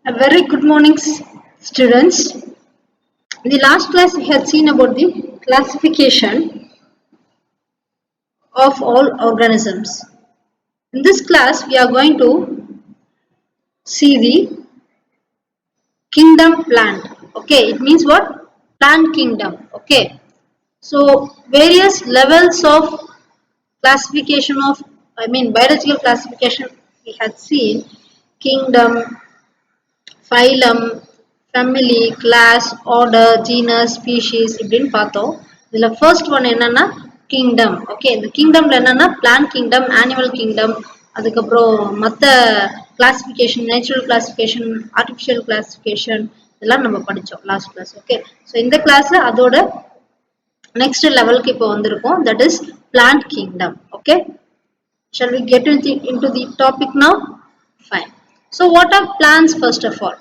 A very good morning, students. In the last class, we had seen about the classification of all organisms. In this class, we are going to see the kingdom plant. Okay, it means what? Plant kingdom. Okay, so various levels of classification of, biological classification we had seen: kingdom, phylum, family, class, order, genus, species இப்படின்னு பார்த்தோம். இதுல first one என்னன்னா kingdom. Okay, இந்த kingdomல என்னன்னா plant kingdom, animal kingdom, அதுக்கப்புறம் மற்ற classification, natural classification, artificial classification இதெல்லாம் நம்ம படித்தோம் லாஸ்ட் கிளாஸ். ஓகே, ஸோ இந்த கிளாஸ் அதோட நெக்ஸ்ட் லெவலுக்கு இப்போ வந்திருக்கோம். That is plant kingdom. Okay, shall we get into the topic now? Fine. So what are plants first of all?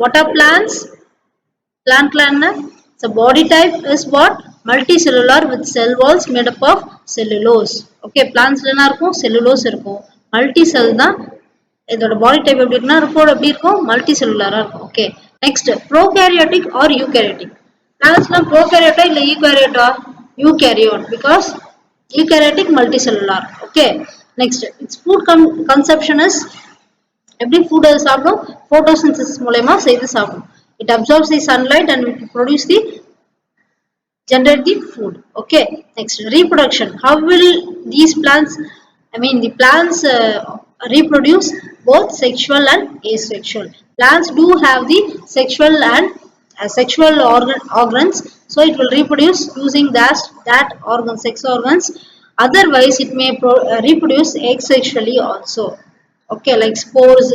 What are plants? Plant the body type is what? Multicellular with cell walls made up of cellulose. Okay, plants என்ன இருக்கும்? Cellulose இருக்கும். Multicell தான் இதோட body type எப்படி இருக்கும்? Multicellular இருக்கும். Okay. Next, prokaryotic or eukaryotic. Plants prokaryotic இல்ல eukaryotic? Eukaryote, because eukaryotic multicellular. Okay. Next, its food consumption is எப்படி food சாப்பிடும்? Photosynthesis மூலமா செய்து சாப்பிடும். It absorbs the sunlight and it produce the generate the food. Okay. Next, reproduction. How will these plants, the plants reproduce? Both sexual and asexual. Plants do have the sexual and sexual organs, so it will reproduce using that organ, sex organs. Otherwise, it may reproduce asexually also. Okay, like spores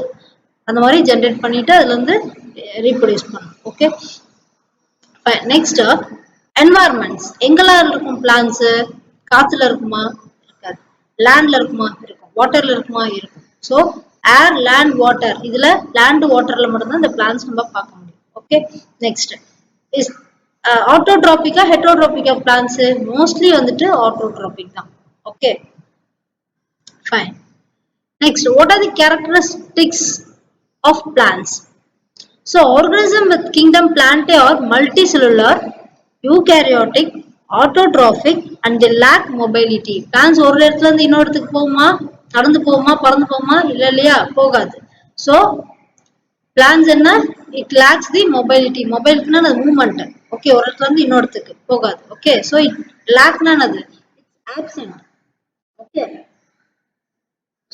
அந்த மாதிரி generate பண்ணிட்டு அதுல இருந்து reproduce பண்ணும். Okay, next environments. எங்கெல்லாம் இருக்கும் plans? காத்துல இருக்குமா? இருக்காது. லேண்ட்ல இருக்குமா? இருக்கும். வாட்டர்ல இருக்குமா? இருக்கும். ஸோ ஏர், லேண்ட், வாட்டர், இதுல லேண்ட் வாட்டர்ல மட்டும்தான் இந்த பிளான்ஸ் நம்ம பார்க்க முடியும். ஓகே, நெக்ஸ்ட் இஸ் ஆட்டோட்ராபிக்கா ஹெட்ரோட்ராபிக்கா பிளான்ஸ்? மோஸ்ட்லி வந்துட்டு ஆட்டோட்ராபிக் தான். Okay, fine. Next, what are the characteristics of plants? So, organism with kingdom Plantae are multicellular, eukaryotic, autotrophic, and they lack mobility. Plants ஒரு இடத்துல இருந்து இன்னொரு இடத்துக்கு போகுமா? நடந்து போகுமா? பறந்து போகுமா? இல்லையா? போகாது. So, plants என்ன? It lacks the mobility. Mobility அது movement. Okay, ஒரு இடத்துல இருந்து இன்னொரு இடத்துக்கு போகாது. Okay, so it lack அது. It's absent. Okay.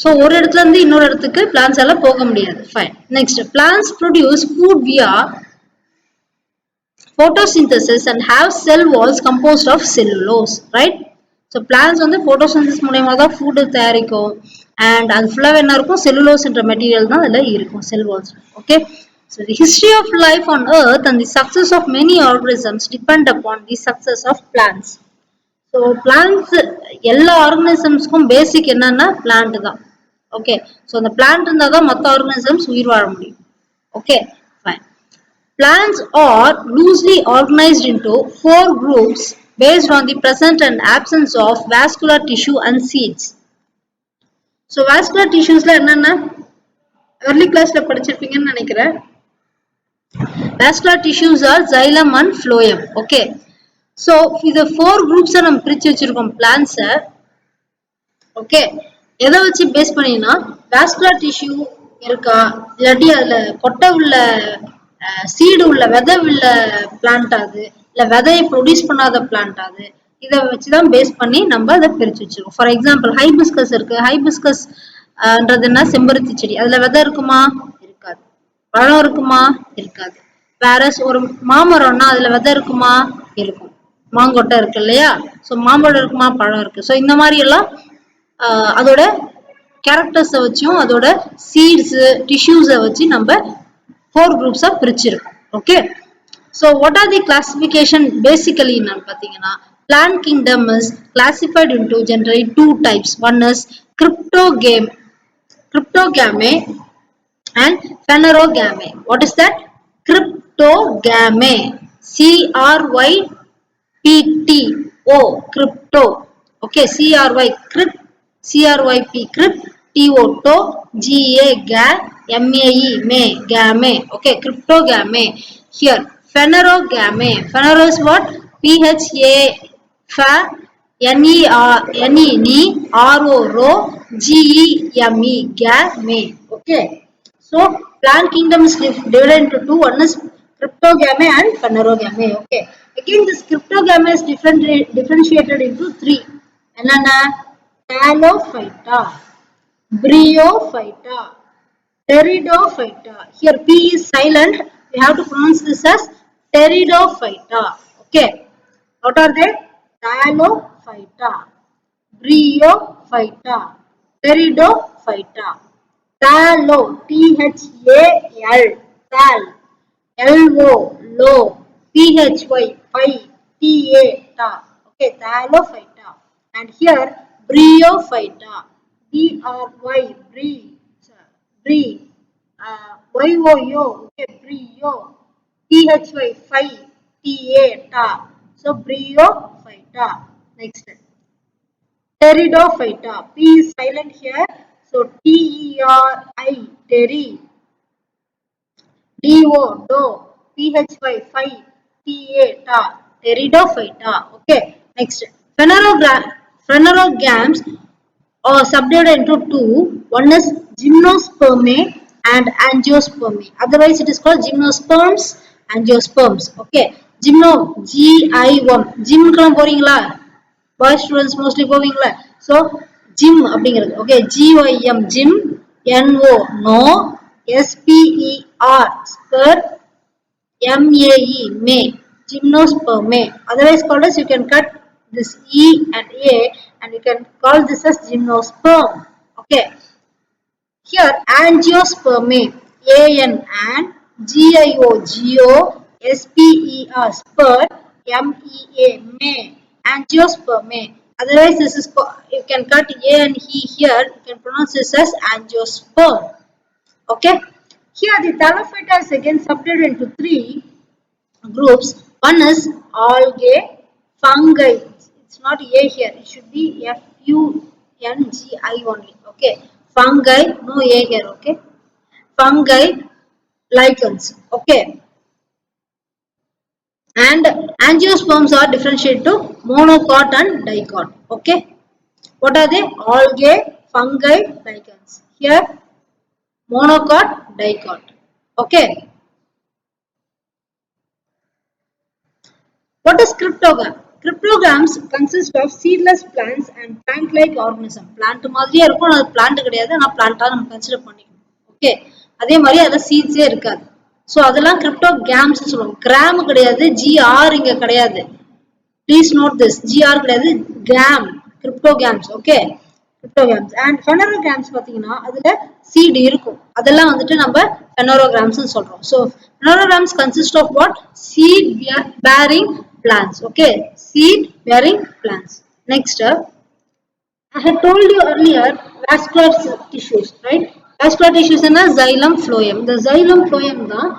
So ஒரு இடத்துல இருந்து இன்னொரு இடத்துக்கு plants எல்லாம் போக முடியாது. Fine. Next, plants produce food via photosynthesis and have cell walls composed of cellulose, right? So plants வந்து photosynthesis மூலமா தான் food தயாரிக்கும், and அது ஃபுல்லாவே என்ன இருக்கும்? cellulose என்ற மெட்டீரியல் தான் அதுல இருக்கும், cell walls. Okay, so the history of life on earth and the success of many organisms depend upon the success of plants. So plants எல்லா ஆர்கனிசம்ஸ்க்கும் பேசிக் என்னன்னா பிளான்ட் தான். ஓகே, ஸோ அந்த பிளான்ட் இருந்தால் தான் மற்ற ஆர்கனிசம்ஸ் உயிர் வாழ முடியும். Okay, fine. Plants are loosely organized into 4 groups based on the presence and absence of vascular tissue and seeds. So vascular tissuesல என்னன்னா early classல படிச்சிருப்பீங்கன்னு நினைக்கிறேன். Vascular tissues are xylem and phloem. Okay. So இந்த 4 groups நம்ம பிரிச்சு வச்சிருக்கோம் plants. Okay, எதை வச்சு base பண்ணினா vascular tissue இருக்கா, இல்லாட்டி அதுல கொட்டை உள்ள சீடு உள்ள விதை உள்ள பிளான்ட் ஆகுது, இல்ல விதையை ப்ரொடியூஸ் பண்ணாத பிளான்ட் ஆகுது, இதை வச்சுதான் பேஸ் பண்ணி நம்ம அதை பிரிச்சு வச்சிருக்கோம். ஃபார் எக்ஸாம்பிள் ஹைபிஸ்கஸ் இருக்கு. ஹைபிஸ்கஸ்ன்றது என்ன? செம்பருத்தி செடி. அதுல விதை இருக்குமா? இருக்காது. பழம் இருக்குமா? இருக்காது. வேற ஒரு மாமரம்னா அதுல விதை இருக்குமா? இருக்கும். மாங்கொட்டை இருக்கு இல்லையா? ஸோ மாம்பழம் இருக்குமா? பழம் இருக்கு. ஸோ இந்த மாதிரி எல்லாம் அதோட கேரக்டர்ஸை வச்சும் அதோட சீட்ஸ், டிஷ்யூஸை வச்சு நம்ம 4 குரூப்ஸா பிரிச்சிருக்கோம். Okay, so what are the classification? Basically என்னன்னு பார்த்தீங்கன்னா, plant kingdom is classified into generally 2 types. One is cryptogame and phanerogame. What is that? Cryptogame. CRYPTO, crypto. Okay, CRY, crypt, CRYP, crypt, TO, to, GA, ga, MAE, may, game. Okay, cryptogame. Here, phanerogame. Phanero is what? PHA, fa, NE, RO, ro, GEME, game. Okay. So, plant kingdom is divided into two. One is cryptogame and phanerogame. Okay. Again, this cryptogame is differentiated into three. Enana? Talophyta, Bryophyta, Pteridophyta. Here P is silent. We have to pronounce this as Pteridophyta. Okay. What are they? Talophyta, Bryophyta, Pteridophyta. Talo, Thal, Thal, LO, low, PHY, phi, TA, ta. Okay, Thalophyta. And here, Bryophyta, BRY, Bry, YOYO, okay, Bryo, PHY, phi, TA, ta. So, Bryophyta. Next. Pteridophyta. P is silent here. So, TERI, Teri. DO, do, PHY, phi, TA, ta, Pteridophyta. Okay, next. Phanerogams are subdivided into two. One is gymnospermae and angiospermae. Otherwise, it is called gymnosperms, angiosperms. Okay, GIM. Gym க்குலாம் போறீங்களா? Boys students mostly போவீங்களா? So, gym அப்படிங்கிறது. Okay, GYM, gym, NO, no, SPER, spur, MAE, may, gymnospermae. Otherwise called as, you can cut this E and A and you can call this as gymnosperm. Okay. Here angiospermae, AN and GIO, geo, SPER, spur, MEA, may, angiospermae. Otherwise this is, you can cut A and E here, you can pronounce this as angiosperm. Okay. Here the Thallophyta is again subdivided into three groups. One is algae, fungi. It's not A here. It should be FUNGI only. Okay. Fungi, no A here. Okay. Fungi, lichens. Okay. And angiosperms are differentiated to monocot and dicot. Okay. What are they? Algae, fungi, lichens. Here, monocot, dicot. Okay. What is cryptogram? Cryptograms consist of seedless plants and plant-like organism. Plant மாதிரியே இருக்கும், அது plant கிடையாது, ஆனால் plant-ஆ நம்ம consider பண்ணிக்கணும். Okay. அதே மாதிரி அதுல seeds ஏ இருக்காது. So அதெல்லாம் cryptograms சொல்லுவோம். gram கிடையாது, GR இங்க கிடையாது. Please note this. GR கிடையாது, gram. Cryptograms. Okay. Cryptograms. And phanerograms பார்த்தீங்கன்னா அதுல seed இருக்கும். அதெல்லாம் வந்துட்டு நம்ம phanerograms சொல்றோம். So phanerograms consist of what? Seed bearing plants. Okay. Seed bearing plants. Next, I had told you earlier vascular tissues, right? Vascular tissues is xylem phloem. The xylem phloem தான்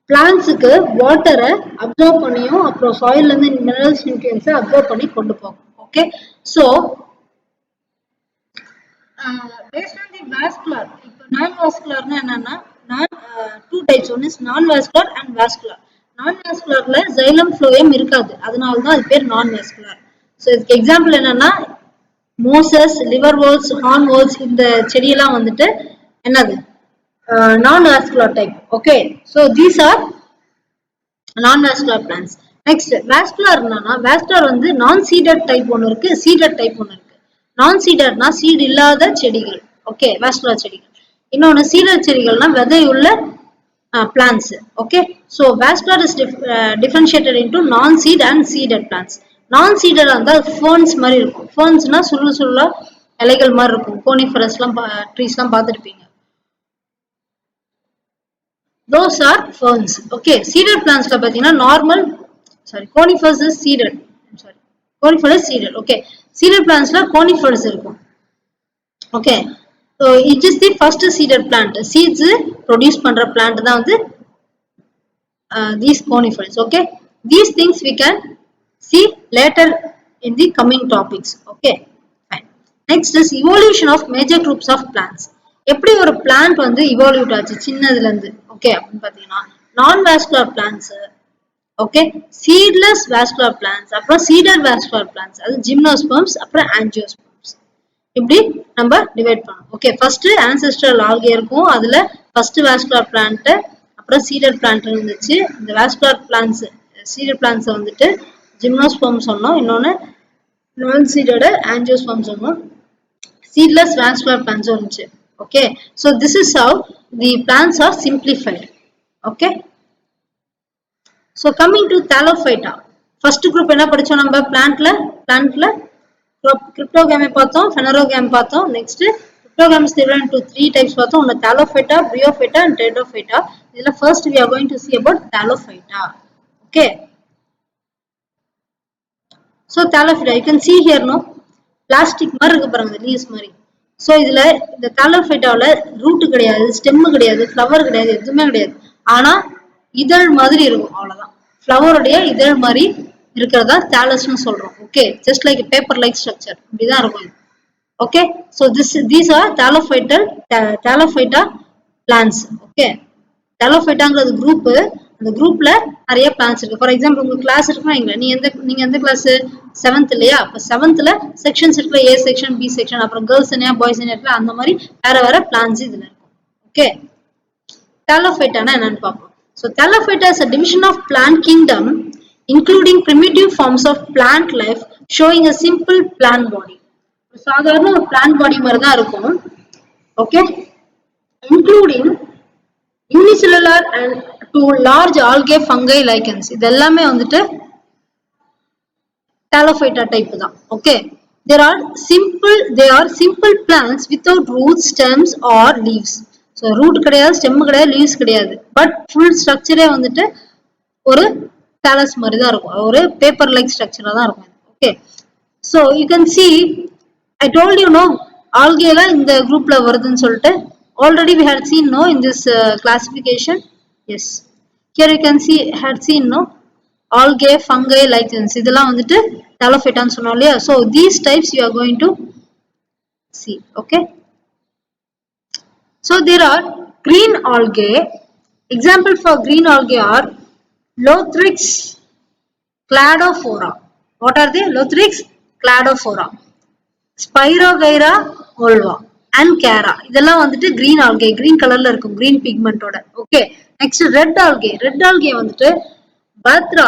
பிளான்ட்ஸுக்கு வாட்டரை observe பண்ணியும் அப்புறம் சாயில்ல இருந்து minerals நியூட்ரியன்ஸை observe பண்ணி கொண்டு போகும். Okay. So based on the vascular, இப்போ நான் வாஸ்குலர்னா என்னன்னா டூ டைப்ஸ். ஒன் இஸ் நான் வாஸ்குலர் அண்ட் வாஸ்குலர். நான் வாஸ்குலர்ல xylem phloem இருக்காது, அதனால தான் அது பேர் நான் வாஸ்குலர். ஸோ இதுக்கு எக்ஸாம்பிள் என்னன்னா மோசஸ், லிவர் வோல்ஸ், ஹார்ன் வோல்ஸ், இந்த செடியெல்லாம் வந்துட்டு என்னது non-vascular type. Okay, so these are non-vascular plants. Next, vascular na vascular வந்து non-seeded type ஒன்னு இருக்கு, seeded type ஒன்னு இருக்கு. Non-seeded na seed இல்லாத செடிகள். Okay, vascular செடிகள். இன்னொன்னு seeded செடிகள்னா விதை உள்ள plants. Okay, so vascular is differentiated into non-seed and seeded plants. Non-seeded இருந்தா ferns மாதிரி இருக்கும். Fernsனா சுருளா இலைகள் மாதிரி இருக்கும். கோனிஃபரஸ்லாம் ட்ரீஸ்லாம் பார்த்துருப்பீங்க. Those are ferns. Okay, seeded plants la pathina normal, conifers is seeded. Conifer is seeded. Okay, seeded plants la conifers irukum. Okay, so it is the first seeded plant. Seeds produce பண்ற plant தான் வந்து these conifers. Okay, these things we can see later in the coming topics. Okay, fine. Next is evolution of major groups of plants. எப்படி ஒரு plant வந்து evolve ஆச்சு சின்னதுல இருந்து okay அப்படின்னு பாத்தீங்கன்னா நான் vascular plants okay seedless vascular plants அப்புறம் சீடர் வாஸ்குலர் பிளான்ட்ஸ் அது ஜிம்னோஸ்பர்ம்ஸ் அப்புறம் ஆஞ்சியோஸ்பர்ம்ஸ் இப்படி நம்ம டிவைட் பண்ணோம் ஓகே ஃபர்ஸ்ட் ஆன்செஸ்ட்ரல் ஆல்கே இருக்கும் அதுல ஃபர்ஸ்ட் வாஸ்குலர் பிளான்ட் அப்புறம் சீடர் பிளான்ட் இருந்துச்சு இந்த வாஸ்குலர் பிளான்ட்ஸ் சீடர் பிளான்ட்ஸ் வந்துட்டு ஜிம்னோஸ்பர்ம் சொன்னோம் இன்னொன்னு நான் சீடட் ஆஞ்சியோஸ்பர்ம் சொன்னோம் seedless vascular plants இருந்துச்சு okay so this is how the plants are simplified okay so coming to thallophyta first group என்ன படிச்சோம் நம்ம plantல cryptogamy பார்த்தோம் phanerogamy பார்த்தோம் next cryptogamy is divided into three types பார்த்தோம் ஒன்னு thallophyta bryophyta and pteridophyta இதுல first we are going to see about thallophyta okay so thallophyta you can see here no plastic மாதிரி இருக்கு பாருங்க லீவ்ஸ் மாதிரி so இதுல இந்த தாலோஃபைட்டால ரூட் கிடையாது ஸ்டெம் கிடையாது ஃப்ளவர் கிடையாது எதுவுமே கிடையாது ஆனா இதழ் மாதிரி இருக்கும் அவ்வளவுதான் ஃப்ளவருடைய இதழ் மாதிரி இருக்கிறதா தாலஸ்னு சொல்றோம் okay just like paper like structure இப்படிதான் இருக்கும் okay so these are thallophyta plants okay thallophytaங்கிறது குரூப் அந்த குரூப்ல நிறைய பிளான்ஸ் இருக்கு ஃபார் எக்ஸாம்பிள் உங்க கிளாஸ் இருக்குன்னா நீங்க எந்த கிளாஸ் 7th இல்லையா அப்ப 7thல செக்ஷன்ஸ் இருக்குல்ல ஏ செக்ஷன் பி செக்ஷன் அப்புறம் கேர்ள்ஸ் என்ன பாய்ஸ் என்ன இருக்குல்ல அந்த மாதிரி வேற பிளான்ஸ் இதுல இருக்கும் ஓகே thallophyta என்னன்னு பார்ப்போம் so thallophyta is a division of plant kingdom including primitive forms of plant life showing a simple plant body சாதாரண ஒரு plant body மாதிரி தான் இருக்கும் okay including unicellular and to large algae fungi lichens இது எல்லாமே வந்துட்டு thallophyta type தான் okay they are simple plants without roots stems or leaves so root கிடையாது stem கிடையாது leaves கிடையாது but full structure வந்துட்டு ஒரு thallus மாதிரி தான் இருக்கும் ஒரு paper like structure தான் இருக்கும் okay so you can see I told you no algae எல்லாம் இந்த குரூப்ல வருதுன்னு சொல்லிட்டு already we had seen no in this classification yes here you can see had seen no algae fungi lichens இதெல்லாம் வந்துட்டு thallophyta ன்னு சொன்னோம் இல்லையா so these types you are going to see okay so there are green algae example for green algae are Lothrix cladophora what are they Lothrix cladophora Spirogyra volva and Cara இதெல்லாம் வந்துட்டு green algae green கலர்ல இருக்கும் green pigment ஓட okay next red algae வந்துட்டு Bathra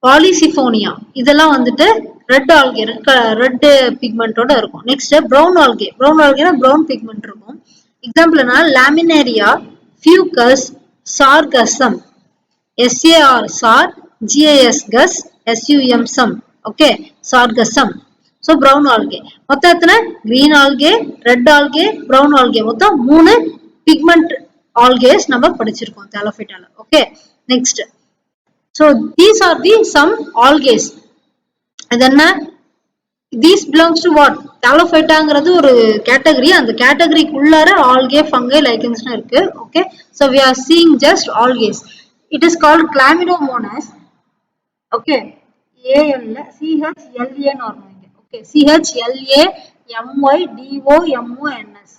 Polysiphonia இதெல்லாம் வந்துட்டு red algae red pigment ஓட இருக்கும் next brown algae னா brown pigment இருக்கும் example னா Laminaria fucus sargassum SAR SAR GAS gus SUM sum okay sargassum so brown algae மொத்தம் எத்தனை green algae red algae brown algae மொத்தம் 3 pigment algae நம்ம படிச்சிருக்கோம் thallophyta okay next so these are the some algae என்ன these belongs to what thallophytaங்கிறது ஒரு category அந்த கேட்டகரிக்குள்ளார algae fungi lichens இருக்கு okay so we are seeing just algae it is called chlamydomonas okay CHLA normal okay CHLAMYDOMONS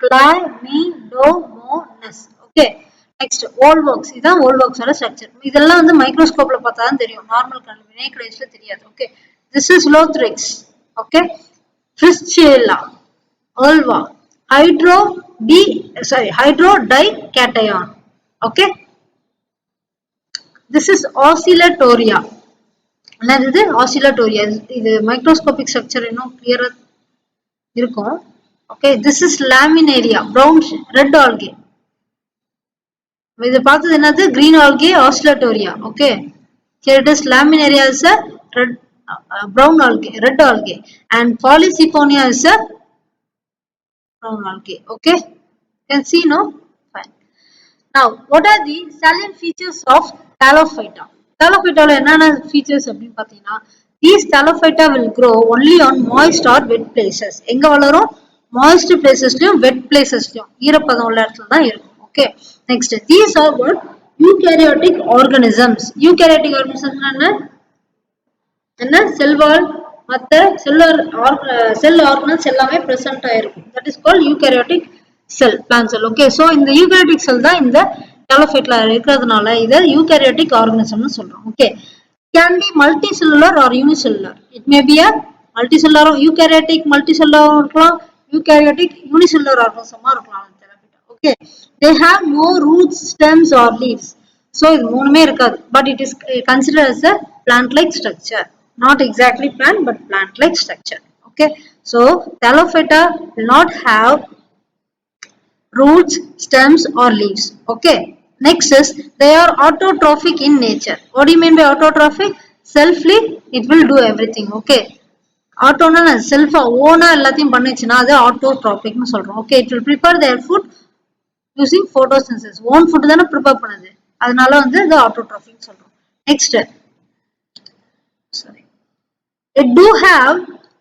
chlamydomonas okay next volvox இதான் volvox ஓட structure இதெல்லாம் வந்து மைக்ரோஸ்கோப்ல பார்த்தா தான் தெரியும் நார்மல் கண்ணுல நேக்கட் தெரியாது okay this is Lothrix okay Frischella Ulva hydrodication okay this is Oscillatoria என்னது Oscillatoria இது மைக்ரோஸ்கோபிக் ஸ்ட்ரக்சர் இன்னும் கிளியரா இருக்கும் okay this is Laminaria brown red algae இது பார்த்தது என்னது green algae Oscillatoria okay here it is Laminaria is a red brown algae red algae and Polysiphonia is a brown algae okay you can see no fine now what are the salient features of thallophyta thallophyta ல என்னென்ன features அப்படினு பாத்தீங்கன்னா these thallophyta will grow only on moist or wet places எங்க வளரும் moist placesலயும் wet placesலயும் ஈரப்பதம் உள்ள இடத்துல தான் இருக்கும் okay next these are what eukaryotic organisms என்ன cell wall மற்ற செல் ஆர்கனல்ஸ் எல்லாமே present ஆயிருக்கும். That is called eukaryotic cell, plant cell. Okay, so இந்த eukaryotic cell தான் இந்த telophate இருக்கிறதுனால இதை eukaryotic organism னு சொல்றோம். Okay, can be multicellular or unicellular. It may be a multicellular, eukaryotic multicellular இருக்கலாம், eukaryotic unicellular organism இருக்கலாம். Okay, they have no roots, stems or leaves. So இது மூணுமே இருக்காது, but it is considered as a plant like structure, not exactly plant but plant like structure. Okay, so Thallophyta will not have roots, stems or leaves. Okay, next is they are autotrophic in nature. What do you mean by autotrophic? Selfly it will do everything. Okay, ஆட்டோனா செல்ஃபா ஓனா எல்லாத்தையும் பண்ணிச்சுன்னா அது ஆட்டோட்ராபிக்னு சொல்றோம். Okay, it will prepare there food using photosynthesis. Own food தானே prepare பண்ணுது, அதனால வந்து இது autotrophic சொல்றோம். Next, sorry, it do have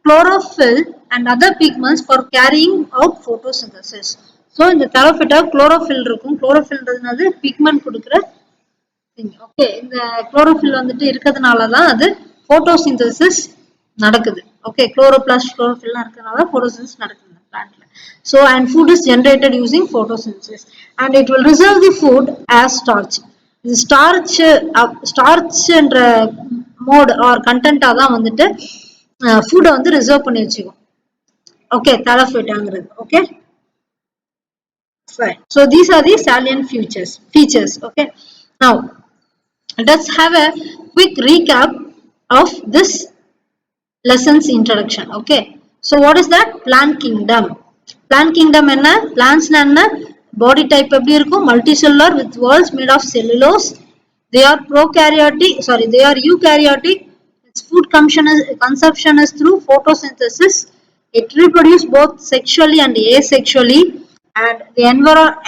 chlorophyll and other pigments for carrying out photosynthesis. So இந்த Thallophyta chlorophyll இருக்கும். chlorophyllன்றது pigment கொடுக்கிற thing. ஓகே, இந்த chlorophyll வந்துட்டு இருக்கிறதுனால தான் அது photosynthesis நடக்குது. ஓகே, chloroplast chlorophyll இருக்கிறதுனால photosynthesis நடக்குது பிளான்ட்ல. So and food is generated using photosynthesis and it will reserve the food as starch. இது starch என்ற மோட் ஆர் கண்டென்ட்டா தான் வந்துட்டு ஃபுட்டை வந்து ரிசர்வ் பண்ணி வச்சுக்கும். ஓகே, Thallophytaங்கிறது. Okay, fine. So these are the salient features. Okay, now let's have a quick recap of this lessons introduction. Okay, so what is that? Plant kingdom. Plant kingdom enna? Plants na enna? Body type எப்படி இருக்கும்? Multicellular with walls made of cellulose. They are they are eukaryotic. Its food consumption is through photosynthesis. It reproduces both sexually and asexually, and the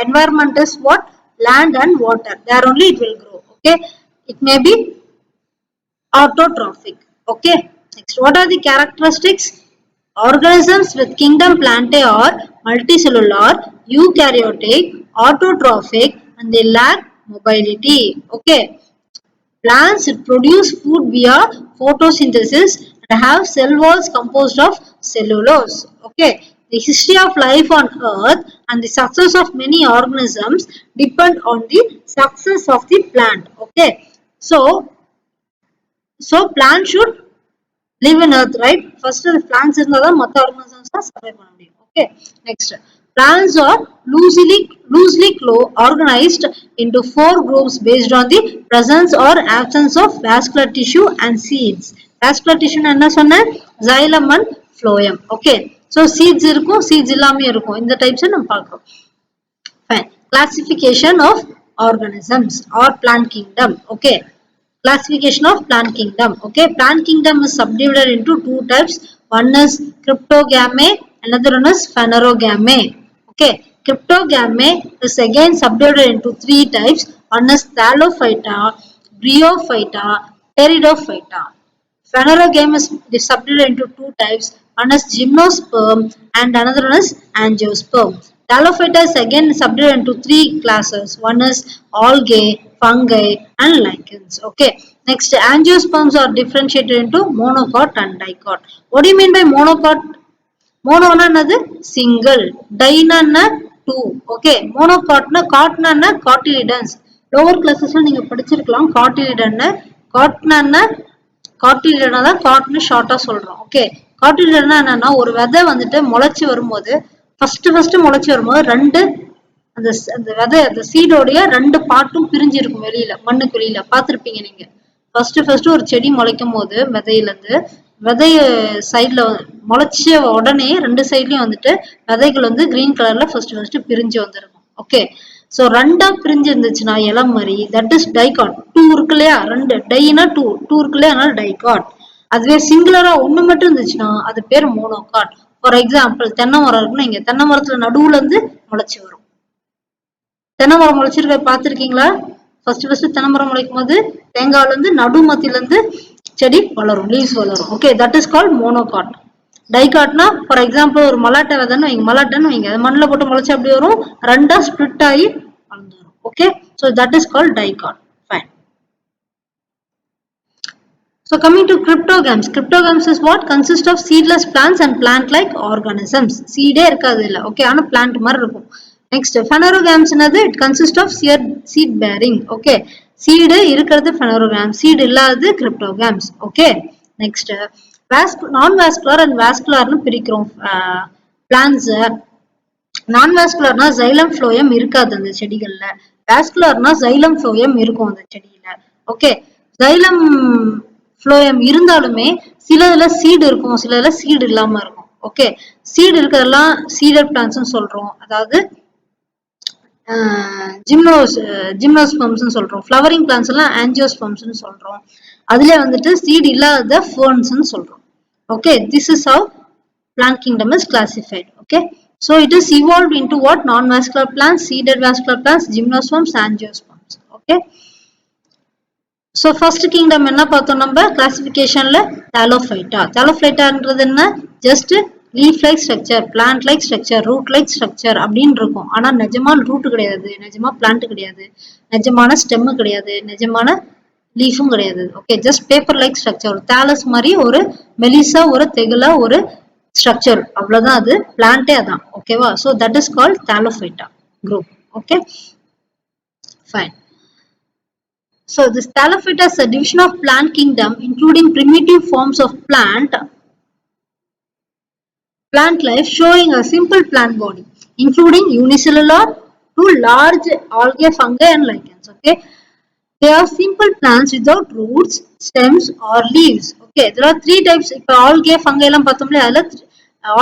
environment is what? Land and water. There only it will grow. Okay, it may be autotrophic. Okay, next, what are the characteristics? Organisms with kingdom Plantae are multicellular, eukaryotic, autotrophic, and they lack mobility. Okay, plants produce food via photosynthesis and have cell walls composed of cellulose. Okay, the history of life on earth and the success of many organisms depend on the success of the plant. Okay, so plants should live in earth, right? First the plants இருந்தா தான் மற்ற organisms survive பண்ண முடியும். Okay, next, plants are loosely organized into 4 groups based on the presence or absence of vascular tissue and seeds. Vascular tissue என்ன சொன்னேன்? Xylem and phloem. Okay, so seeds இருக்கும், seeds இல்லாம இருக்கும். இந்த types நம்ம பார்க்கிறோம். Fine. Classification of organisms or plant kingdom. Okay, classification of plant kingdom. Okay, plant kingdom is subdivided into 2 types. One is cryptogame, another one is phanerogame. Okay, cryptogame is again subdivided into 3 types. One is Thallophyta, Bryophyta, Pteridophyta. Phanerogame is subdivided into 2 types. One is gymnosperm and another one is angiosperm. Thallophyta is again subdivided into 3 classes. One is algae, fungi and lichens. Okay, next, angiosperms are differentiated into monocot and dicot. What do you mean by monocot? Mono na என்னது? Single. Di na என்ன? 2. Okay, monocot na cot na என்ன? Cotyledons. Lower classes நீங்க படிச்சிருக்கலாம் cotyledon. Cot na என்ன? Cotyledon தான் cot னு ஷார்ட்டா சொல்றோம். Okay, cotyledon என்னன்னா ஒரு விதை வந்துட்டு முளைச்சு வரும்போது ஃபர்ஸ்ட் முளைச்சு வரும்போது ரெண்டு அந்த விதை அந்த சீடோடைய 2 பார்ட்டும் பிரிஞ்சு இருக்கும் வெளியில, மண்ணுக்கு வெளியில பார்த்திருப்பீங்க நீங்க. ஃபர்ஸ்ட் ஒரு செடி முளைக்கும் போது விதைய சைட்ல முளைச்ச உடனே 2 சைட்லயும் வந்துட்டு விதைகள் வந்து கிரீன் கலர்ல ஃபர்ஸ்ட் பிரிஞ்சு வந்திருக்கும். ஓகே, சோ 2ஆ பிரிஞ்சு இருந்துச்சுன்னா இளம் மாதிரி, தட் இஸ் டைகாட். 2 இருக்கு இல்லையா, 2 டைனா 2 இருக்கு இல்லையா, அதனால டைகாட். அதுவே சிங்குலரா 1 மட்டும் இருந்துச்சுன்னா அது பேர் மோனோகாட். ஃபார் எக்ஸாம்பிள், தென்னை மரம் இருக்குன்னு இங்க, தென்னை மரத்துல நடுவுல இருந்து முளைச்சு வரும். தென்னை மரம் முளைச்சிருக்க பார்த்திருக்கீங்களா? ஃபர்ஸ்ட் தென்னை மரம் முளைக்கும் போது தேங்காயில இருந்து நடு மத்தியில இருந்து செடி வளரும், லீவ்ஸ் வளரும். Okay, that is called monocot. டைகாட்னா ஃபார் எக்ஸாம்பிள் ஒரு மலாட்டை விதைன்னு வைங்க, மலாட்டைன்னு வைங்க, அது மண்ணில் போட்டு முளைச்சு அப்படி வரும், 2ஆ ஸ்பிளிட் ஆகி வளர்ந்து வரும். Okay, so that is called dicot. Fine. So coming to cryptogams. Cryptogams is what? Consists of seedless plants and plant-like organisms. Seed irukadilla. Okay, ana plant mari irukum. Next, phanerogams another it consists of seed bearing. Okay, seed irukradhu phanerogram. Seed illadhu cryptogams. Okay. Next, non-vascular and vascular nu pirikrom. Plants non-vascular xylem phloem irukadhu அந்த செடிகள்ல. vascular xylem phloem இருக்கும் அந்த செடியில. Okay, xylem phloem இருந்தாலுமே சிலதுல seed இருக்கும், சிலதுல seed இல்லாம இருக்கும். Okay, seed இருக்கிறதெல்லாம் seeded plants சொல்றோம். அதாவது ஜிம்னோஸ்பம்ஸ் சொல்றோம். ஃப்ளவரிங் பிளான்ட்ஸ் எல்லாம் ஆஞ்சியோஸ்பம்ஸ் சொல்றோம். அதுல வந்துட்டு சீடு இல்லாத ferns சொல்றோம். Okay, this is how plant kingdom is classified. Okay, so it is evolved into what? Non-vascular plants, seeded vascular plants, gymnosperms, angiosperms. Okay, so first kingdom enna paathom namba classification la Thallophyta. Thallophyta என்றது என்ன? just leaf like structure, plant like structure, root like structure அப்படினு இருக்கும். ஆனா நிஜமா root கிடையாது, நிஜமா plant கிடையாது, நிஜமான stem கிடையாது, நிஜமான leafம் கிடையாது. Okay, just paper like structure. ஒரு thallus மாதிரி ஒரு மெலிசா ஒரு தெகுலா ஒரு structure, அவ்வளவுதான். அது பிளான்ட்டே அதான். ஓகேவா? so that is called Thallophyta group. Okay, fine. So this Thallophyta is a division of plant kingdom including primitive forms of plant life showing a simple plant body including unicellular to large algae, fungi and lichens. Okay, they are simple plants without roots, stems or leaves. Okay, there are three types. இப்போ algae, fungi எல்லாம் பார்த்தோம்ல, அதுல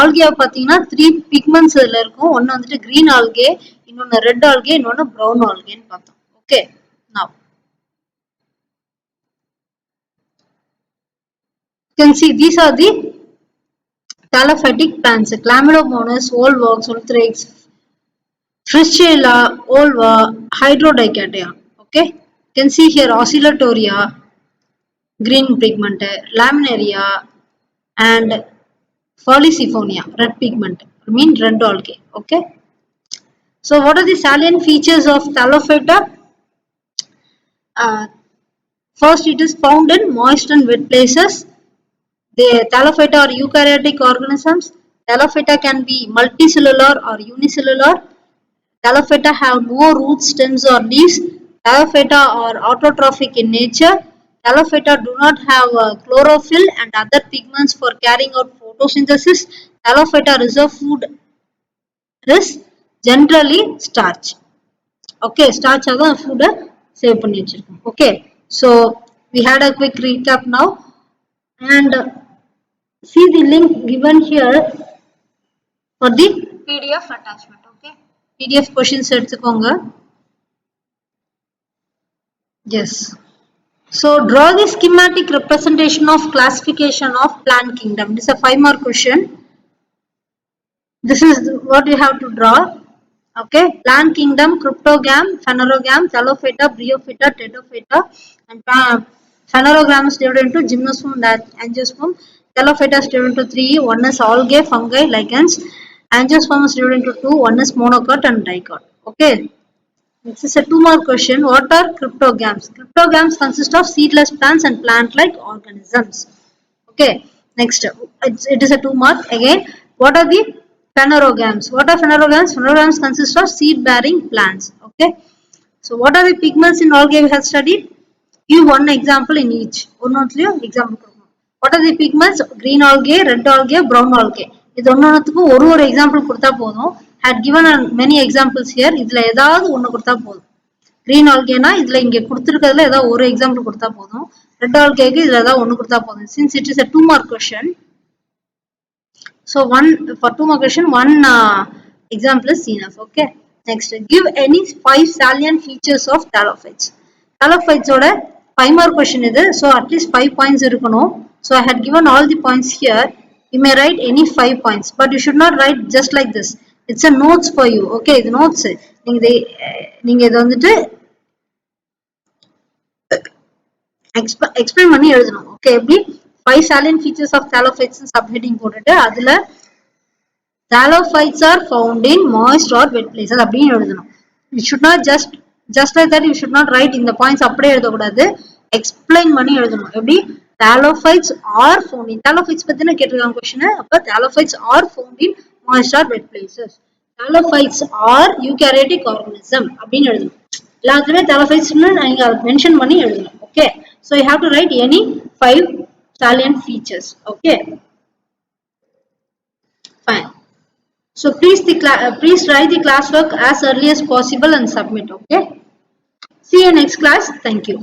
algae பார்த்தீங்கன்னா 3 pigments இதுல இருக்கும். ஒன்னு வந்துட்டு green algae, இன்னொன்னு red algae, இன்னொன்னு brown algae ன்னு பார்த்தோம். Okay, now you can see these are the thallophytic plants: Chlamydomonas, Volvox, Ulthrix, Frischella, Olva, Hydrodicatea. Okay, you can see here Oscillatoria, green pigment, Laminaria and Falcisiphonia, red pigment, mean red algae. Okay, so what are the salient features of Thallophyta? First, it is found in moist and wet places. The Thallophyta are eukaryotic organisms. Thallophyta can be multicellular or unicellular. Thallophyta have no roots, stems or leaves. Thallophyta are autotrophic in nature. Thallophyta do not have chlorophyll and other pigments for carrying out photosynthesis. Thallophyta reserve food is generally starch. Okay, starch ஆக food save பண்ணி வச்சிருக்கோம். Okay, so we had a quick recap now and see the link given here for the PDF attachment. Okay, PDF questions எடுத்துக்கோங்க. Yes, so draw the schematic representation of classification of plant kingdom. This is a 5-mark question. This is what you have to draw. Okay, plant kingdom: cryptogam, phanerogam, Thallophyta, Bryophyta, Pteridophyta, and phanerogram is divided into gymnosperm and angiosperm. Thallophyta is divided into 3. One is algae, fungi, lichens. Angiosperm is divided into 2. One is monocot and dicot. Okay, this is a 2-mark question. What are cryptogams? Cryptogams consist of seedless plants and plant-like organisms. Okay, next, it is a 2-mark again. What are the phanerogams? What are phanerogams? Phanerogams consist of seed-bearing plants. Okay, so what are the pigments in algae we have studied? Give one example in each. ஒன்னொன்னுலயும் example கொடுக்கணும். What are the pigments? Green algae, red algae, brown algae. இது ஒன்னொன்னுத்துக்கும் ஒரு example கொடுத்தா போதும். Had given many examples here. இதுல ஏதாவது ஒன்னு கொடுத்தா போதும். Green algae னா இதுல இங்க கொடுத்திருக்கிறதுல ஏதாவது ஒரு example கொடுத்தா போதும். Red algae க்கு இதுல ஏதாவது ஒன்னு கொடுத்தா போதும். Since it is a 2-mark question, so for 2-mark question, one example is enough. Okay, next, give any 5 salient features of thallophytes. Thallophytes oda 5-mark question இது. So at least 5 points இருக்கணும். So I had given all the points here. You may write any 5 points, but you should not write just like this. It's a notes for you. Okay, இது notes. நீங்க இது வந்துட்டு explain பண்ணி எழுதணும். Okay, எப்படி 5 salient features of thallophytes subheading போட்டுட்டு அதுல thallophytes are found in moist or wet places அப்படின்னு எழுதணும். You should not just like that. You should not write in the points அப்படியே எழுதக்கூடாது. Explain பண்ணி எழுதணும். எப்படி Thallophytes are found in thallophytes பத்தின கேட்டிருக்காங்க क्वेश्चन. அப்ப thallophytes are found in moist or wet places. Thallophytes are eukaryotic organism அப்படின்னு எழுதணும். எல்லாத்துலயுமே thallophytes நீங்க மென்ஷன் பண்ணி எழுதணும். Okay. So you have to write any 5 salient features. Okay. Fine. So please write the classwork as early as possible and submit. Okay. See you next class. Thank you.